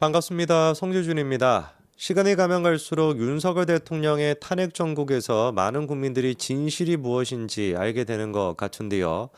반갑습니다. 송재준입니다. 시간이 가면 갈수록 윤석열 대통령의 탄핵 정국에서 많은 국민들이 진실이 무엇인지 알게 되는 것 같은데요.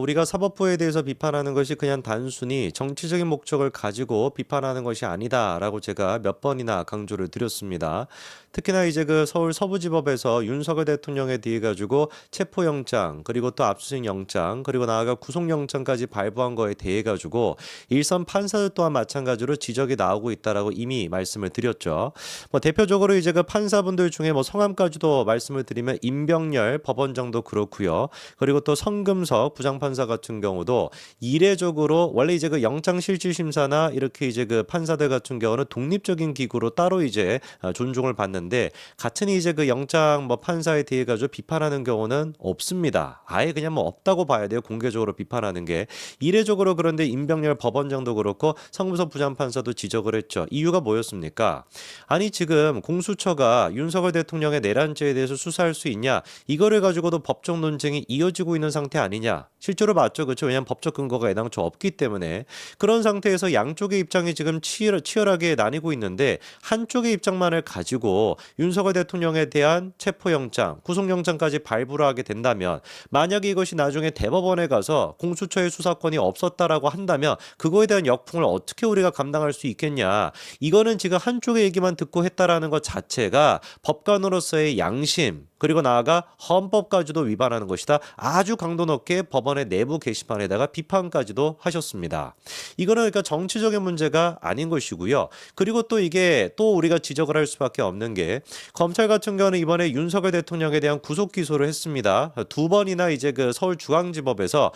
우리가 사법부에 대해서 비판하는 것이 그냥 단순히 정치적인 목적을 가지고 비판하는 것이 아니다라고 제가 몇 번이나 강조를 드렸습니다. 특히나 이제 그 서울 서부지법에서 윤석열 대통령에 대해 가지고 체포영장 그리고 또 압수수색 영장 그리고 나아가 구속영장까지 발부한 거에 대해 가지고 일선 판사들 또한 마찬가지로 지적이 나오고 있다라고 이미 말씀을 드렸죠. 뭐 대표적으로 이제 그 판사분들 중에 뭐 성함까지도 말씀을 드리면 임병열 법원장도 그렇고요. 그리고 또 성금석 부장판사 같은 경우도 이례적으로 원래 이제 그 영장실질심사나 이렇게 이제 그 판사들 같은 경우는 독립적인 기구로 따로 이제 존중을 받는데 같은 이제 그 영장 뭐 판사에 대해 가지고 비판하는 경우는 없습니다. 아예 그냥 뭐 없다고 봐야 돼요. 공개적으로 비판하는 게 이례적으로. 그런데 임병열 법원장도 그렇고 성금석 부장판사도 지적을 했죠. 이유가 뭐였습니까? 아니 지금 공수처가 윤석열 대통령의 내란죄에 대해서 수사할 수 있냐? 이거를 가지고도 법적 논쟁이 이어지고 있는 상태 아니냐? 실제로 맞죠, 그렇죠? 왜냐하면 법적 근거가 애당초 없기 때문에. 그런 상태에서 양쪽의 입장이 지금 치열하게 나뉘고 있는데 한쪽의 입장만을 가지고 윤석열 대통령에 대한 체포영장, 구속영장까지 발부를 하게 된다면, 만약에 이것이 나중에 대법원에 가서 공수처의 수사권이 없었다라고 한다면 그거에 대한 역풍을 어떻게 우리가 감당할 수 있겠냐? 이거는 지금 한쪽의 얘기만 듣고 했다라는 것 자체가 법관으로서의 양심 그리고 나아가 헌법까지도 위반하는 것이다. 아주 강도 높게 법원의 내부 게시판에다가 비판까지도 하셨습니다. 이거는 그러니까 정치적인 문제가 아닌 것이고요. 그리고 또 이게 또 우리가 지적을 할 수밖에 없는 게, 검찰 같은 경우는 이번에 윤석열 대통령에 대한 구속 기소를 했습니다. 두 번이나 이제 그 서울중앙지법에서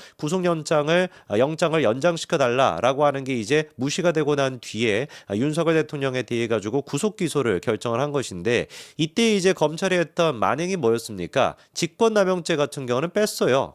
영장을 연장시켜 달라라고 하는 게 이제 무시가 되고 난 뒤에 윤석열 대통령에 대해 가지고 구속 기소를 결정을 한 것인데, 이때 이제 검찰이 했던 만행이 뭐였습니까? 직권남용죄 같은 경우는 뺐어요.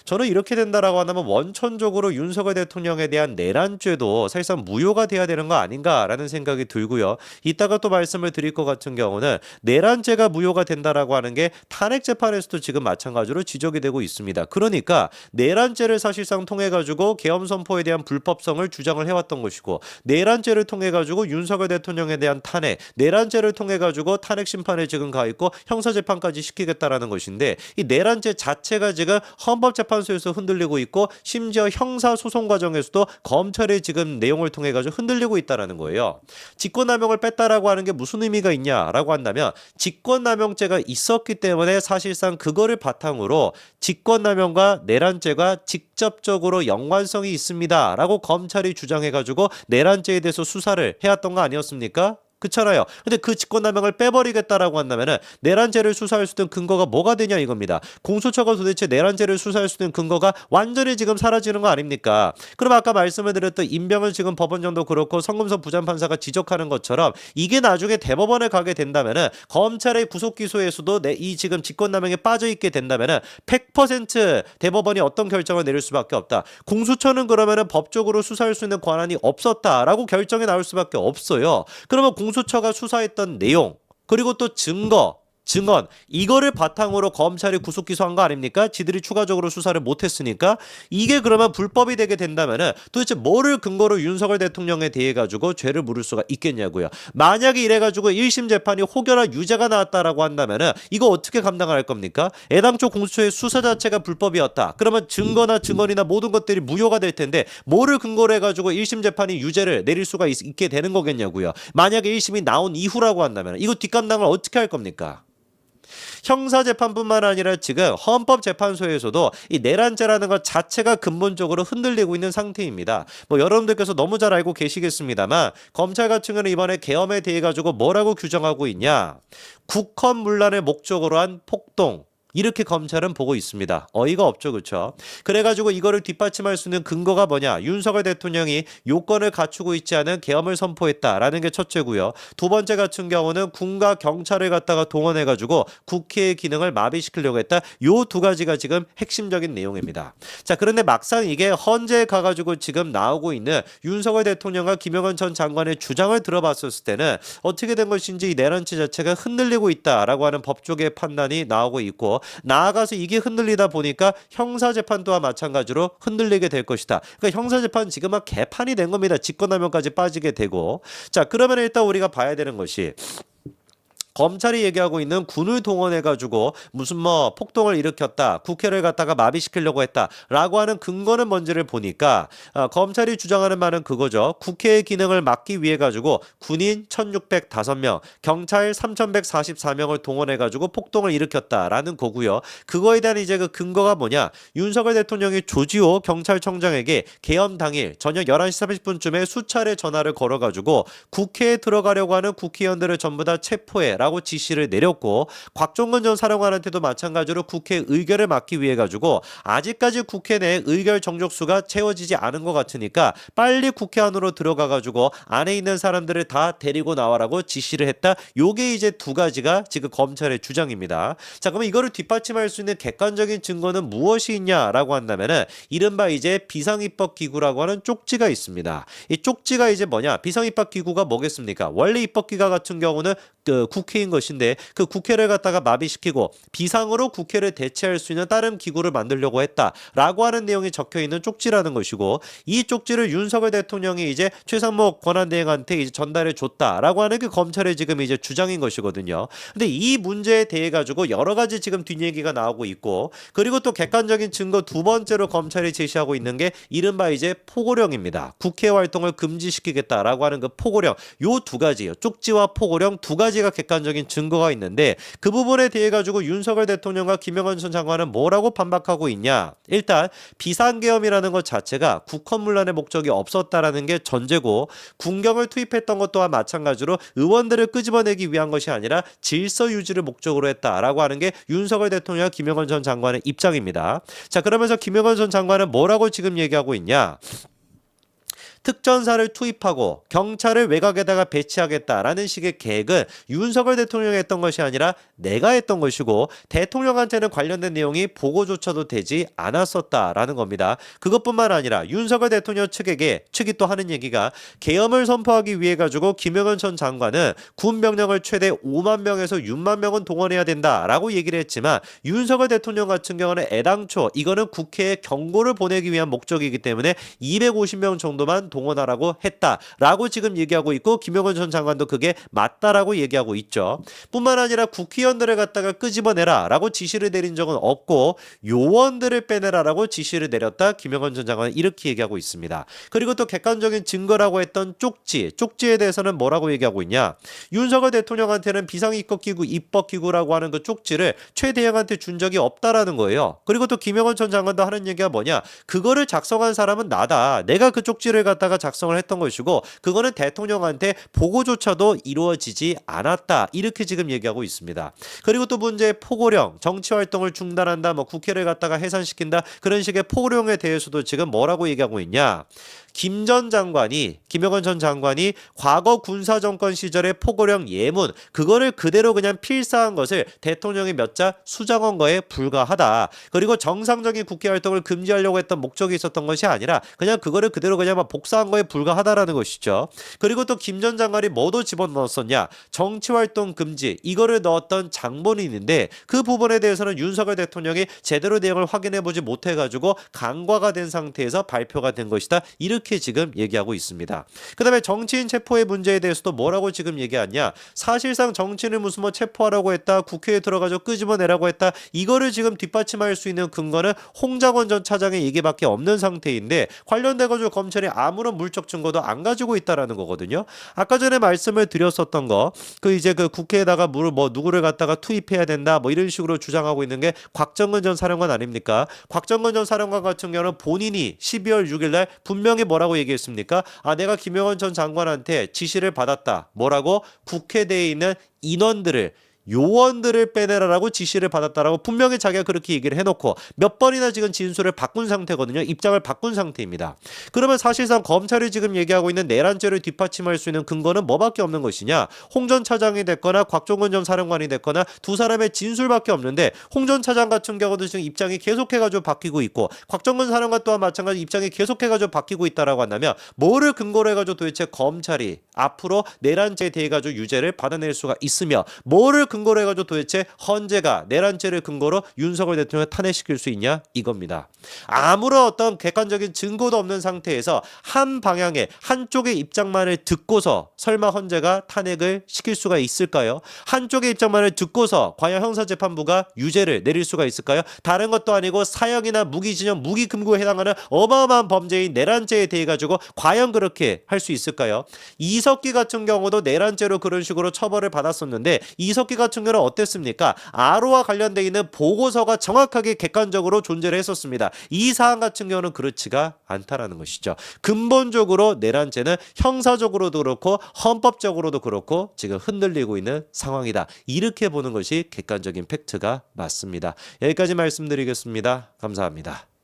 저는 이렇게 된다라고 한다면 원천적으로 윤석열 대통령에 대한 내란죄도 사실상 무효가 돼야 되는 거 아닌가라는 생각이 들고요. 이따가 또 말씀을 드릴 것 같은 경우는 내란죄가 무효가 된다라고 하는 게 탄핵 재판에서도 지금 마찬가지로 지적이 되고 있습니다. 그러니까 내란죄를 사실상 통해 가지고 계엄 선포에 대한 불법성을 주장을 해왔던 것이고, 내란죄를 통해 가지고 윤석열 대통령에 대한 탄핵, 내란죄를 통해 가지고 탄핵 심판에 지금 가 있고 형사 재판까지 시키겠다라는 것인데, 이 내란죄 자체가 지금 헌법재판소에서 흔들리고 있고 심지어 형사소송 과정에서도 검찰의 지금 내용을 통해 가지고 흔들리고 있다라는 거예요. 직권남용을 뺐다라고 하는 게 무슨 의미가 있냐라고 한다면, 직권남용죄가 있었기 때문에 사실상 그거를 바탕으로 직권남용과 내란죄가 직접적으로 연관성이 있습니다라고 검찰이 주장해 가지고 내란죄에 대해서 수사를 해왔던 거 아니었습니까? 그렇잖아요. 근데 그 직권남용을 빼버리겠다라고 한다면은 내란죄를 수사할 수 있는 근거가 뭐가 되냐 이겁니다. 공수처가 도대체 내란죄를 수사할 수 있는 근거가 완전히 지금 사라지는 거 아닙니까? 그럼 아까 말씀을 드렸던 임병은 지금 법원장도 그렇고 성금석 부장판사가 지적하는 것처럼 이게 나중에 대법원에 가게 된다면은 검찰의 구속 기소에서도 이 지금 직권남용에 빠져 있게 된다면은 100% 대법원이 어떤 결정을 내릴 수밖에 없다. 공수처는 그러면은 법적으로 수사할 수 있는 권한이 없었다라고 결정이 나올 수밖에 없어요. 그러면 공수처가 수사했던 내용 그리고 또 증언 이거를 바탕으로 검찰이 구속 기소한 거 아닙니까? 지들이 추가적으로 수사를 못했으니까. 이게 그러면 불법이 되게 된다면은 도대체 뭐를 근거로 윤석열 대통령에 대해 가지고 죄를 물을 수가 있겠냐고요. 만약에 이래 가지고 1심 재판이 혹여나 유죄가 나왔다라고 한다면은 이거 어떻게 감당을 할 겁니까? 애당초 공수처의 수사 자체가 불법이었다. 그러면 증거나 증언이나 모든 것들이 무효가 될 텐데 뭐를 근거로 해 가지고 1심 재판이 유죄를 내릴 수가 있게 되는 거겠냐고요. 만약에 1심이 나온 이후라고 한다면 이거 뒷감당을 어떻게 할 겁니까? 형사재판뿐만 아니라 지금 헌법재판소에서도 이 내란죄라는 것 자체가 근본적으로 흔들리고 있는 상태입니다. 뭐 여러분들께서 너무 잘 알고 계시겠습니다만, 검찰 같은 경우는 이번에 계엄에 대해 가지고 뭐라고 규정하고 있냐? 국헌문란을 목적으로 한 폭동, 이렇게 검찰은 보고 있습니다. 어이가 없죠, 그렇죠? 그래가지고 이거를 뒷받침할 수 있는 근거가 뭐냐? 윤석열 대통령이 요건을 갖추고 있지 않은 계엄을 선포했다라는 게 첫째고요. 두 번째 같은 경우는 군과 경찰을 갖다가 동원해가지고 국회의 기능을 마비시키려고 했다. 요 두 가지가 지금 핵심적인 내용입니다. 자, 그런데 막상 이게 헌재에 가가지고 지금 나오고 있는 윤석열 대통령과 김영환 전 장관의 주장을 들어봤었을 때는 어떻게 된 것인지 이 내란죄 자체가 흔들리고 있다라고 하는 법조계의 판단이 나오고 있고, 나아가서 이게 흔들리다 보니까 형사재판 또한 마찬가지로 흔들리게 될 것이다. 그러니까 형사재판 지금 막 개판이 된 겁니다. 직권남용까지 빠지게 되고. 자, 그러면 일단 우리가 봐야 되는 것이 검찰이 얘기하고 있는 군을 동원해가지고 무슨 뭐 폭동을 일으켰다, 국회를 갖다가 마비시키려고 했다라고 하는 근거는 뭔지를 보니까 검찰이 주장하는 말은 그거죠. 국회의 기능을 막기 위해 가지고 군인 1605명, 경찰 3144명을 동원해가지고 폭동을 일으켰다라는 거고요. 그거에 대한 이제 그 근거가 뭐냐? 윤석열 대통령이 조지호 경찰청장에게 개엄 당일 저녁 11시 30분쯤에 수차례 전화를 걸어가지고 국회에 들어가려고 하는 국회의원들을 전부 다 체포해 라고 지시를 내렸고, 곽종건 전 사령관한테도 마찬가지로 국회 의결을 막기 위해 가지고 아직까지 국회 내 의결 정족수가 채워지지 않은 것 같으니까 빨리 국회 안으로 들어가 가지고 안에 있는 사람들을 다 데리고 나와라고 지시를 했다. 요게 이제 두 가지가 지금 검찰의 주장입니다. 자, 그러면 이거를 뒷받침할 수 있는 객관적인 증거는 무엇이 있냐라고 한다면은 이른바 이제 비상입법기구라고 하는 쪽지가 있습니다. 이 쪽지가 이제 뭐냐? 비상입법기구가 뭐겠습니까? 원래 입법기관 같은 경우는 그 국회인 것인데 그 국회를 갖다가 마비시키고 비상으로 국회를 대체할 수 있는 다른 기구를 만들려고 했다라고 하는 내용이 적혀 있는 쪽지라는 것이고, 이 쪽지를 윤석열 대통령이 이제 최상목 권한대행한테 이제 전달해 줬다라고 하는 게 검찰의 지금 이제 주장인 것이거든요. 근데 이 문제에 대해 가지고 여러 가지 지금 뒷얘기가 나오고 있고, 그리고 또 객관적인 증거 두 번째로 검찰이 제시하고 있는 게 이른바 이제 포고령입니다. 국회 활동을 금지시키겠다라고 하는 그 포고령, 요 두 가지요. 쪽지와 포고령 두 가지가 객관적인 증거가 있는데, 그 부분에 대해 가지고 윤석열 대통령과 김영환 전 장관은 뭐라고 반박하고 있냐? 일단 비상계엄이라는 것 자체가 국헌문란의 목적이 없었다라는 게 전제고, 군경을 투입했던 것 또한 마찬가지로 의원들을 끄집어내기 위한 것이 아니라 질서 유지를 목적으로 했다라고 하는 게 윤석열 대통령과 김영환 전 장관의 입장입니다. 자, 그러면서 김영환 전 장관은 뭐라고 지금 얘기하고 있냐? 특전사를 투입하고 경찰을 외곽에다가 배치하겠다라는 식의 계획은 윤석열 대통령이 했던 것이 아니라 내가 했던 것이고, 대통령한테는 관련된 내용이 보고조차도 되지 않았었다라는 겁니다. 그것뿐만 아니라 윤석열 대통령 측이 또 하는 얘기가, 계엄을 선포하기 위해 가지고 김영현 전 장관은 군 병력을 최대 5만 명에서 6만 명은 동원해야 된다라고 얘기를 했지만, 윤석열 대통령 같은 경우는 애당초 이거는 국회에 경고를 보내기 위한 목적이기 때문에 250명 정도만 동원하라고 했다라고 지금 얘기하고 있고, 김영건 전 장관도 그게 맞다라고 얘기하고 있죠. 뿐만 아니라 국회의원들을 갖다가 끄집어내라라고 지시를 내린 적은 없고, 요원들을 빼내라라고 지시를 내렸다. 김영건 전 장관은 이렇게 얘기하고 있습니다. 그리고 또 객관적인 증거라고 했던 쪽지에 대해서는 뭐라고 얘기하고 있냐? 윤석열 대통령한테는 비상입법기구라고 하는 그 쪽지를 최 대행한테 준 적이 없다라는 거예요. 그리고 또 김영건 전 장관도 하는 얘기가 뭐냐? 그거를 작성한 사람은 나다. 내가 그 쪽지를 갖다가 작성을 했던 것이고, 그거는 대통령한테 보고조차도 이루어지지 않았다. 이렇게 지금 얘기하고 있습니다. 그리고 또 문제의 포고령, 정치활동을 중단한다, 뭐 국회를 갖다가 해산시킨다, 그런 식의 포고령에 대해서도 지금 뭐라고 얘기하고 있냐? 김 전 장관이, 김영건 전 장관이 과거 군사정권 시절의 포고령 예문, 그거를 그대로 그냥 필사한 것을 대통령이 몇 자 수정한 거에 불과하다. 그리고 정상적인 국회 활동을 금지하려고 했던 목적이 있었던 것이 아니라 그냥 그거를 그대로 그냥 막 복사한 거에 불과하다라는 것이죠. 그리고 또 김 전 장관이 뭐도 집어넣었었냐? 정치활동 금지, 이거를 넣었던 장본이 있는데, 그 부분에 대해서는 윤석열 대통령이 제대로 내용을 확인해보지 못해가지고 간과가 된 상태에서 발표가 된 것이다. 이렇게 지금 얘기하고 있습니다. 그 다음에 정치인 체포의 문제에 대해서도 뭐라고 지금 얘기하냐? 사실상 정치인을 무슨 뭐 체포하라고 했다, 국회에 들어가서 끄집어내라고 했다, 이거를 지금 뒷받침할 수 있는 근거는 홍장원 전 차장의 얘기밖에 없는 상태인데, 관련돼가지고 검찰이 아무런 물적 증거도 안 가지고 있다라는 거거든요. 아까 전에 말씀을 드렸었던 거, 그 이제 그 국회에다가 뭐 누구를 갖다가 투입해야 된다, 뭐 이런 식으로 주장하고 있는 게 곽정근 전 사령관 아닙니까? 곽정근 전 사령관 같은 경우는 본인이 12월 6일날 분명히 뭐라고 얘기했습니까? 내가 김영원 전 장관한테 지시를 받았다. 뭐라고? 국회 내에 있는 요원들을 빼내라라고 지시를 받았다라고 분명히 자기가 그렇게 얘기를 해놓고 몇 번이나 지금 진술을 바꾼 상태거든요. 입장을 바꾼 상태입니다. 그러면 사실상 검찰이 지금 얘기하고 있는 내란죄를 뒷받침할 수 있는 근거는 뭐밖에 없는 것이냐? 홍 전 차장이 됐거나 곽종건 전 사령관이 됐거나 두 사람의 진술밖에 없는데, 홍 전 차장 같은 경우도 지금 입장이 계속해가지고 바뀌고 있고, 곽종건 사령관 또한 마찬가지 입장이 계속해가지고 바뀌고 있다라고 한다면, 뭐를 근거로 해가지고 도대체 검찰이 앞으로 내란죄에 대해 가지고 유죄를 받아낼 수가 있으며, 뭐를 근거로 해가지고 도대체 헌재가 내란죄를 근거로 윤석열 대통령을 탄핵시킬 수 있냐 이겁니다. 아무런 어떤 객관적인 증거도 없는 상태에서 한 방향의 한쪽의 입장만을 듣고서 설마 헌재가 탄핵을 시킬 수가 있을까요? 한쪽의 입장만을 듣고서 과연 형사재판부가 유죄를 내릴 수가 있을까요? 다른 것도 아니고 사형이나 무기징역, 무기금고에 해당하는 어마어마한 범죄인 내란죄에 대해 가지고 과연 그렇게 할 수 있을까요? 이석기 같은 경우도 내란죄로 그런 식으로 처벌을 받았었는데 이석기 같은 경우는 어땠습니까? 아로와 관련되어 있는 보고서가 정확하게 객관적으로 존재를 했었습니다. 이 사안 같은 경우는 그렇지가 않다라는 것이죠. 근본적으로 내란죄는 형사적으로도 그렇고 헌법적으로도 그렇고 지금 흔들리고 있는 상황이다. 이렇게 보는 것이 객관적인 팩트가 맞습니다. 여기까지 말씀드리겠습니다. 감사합니다.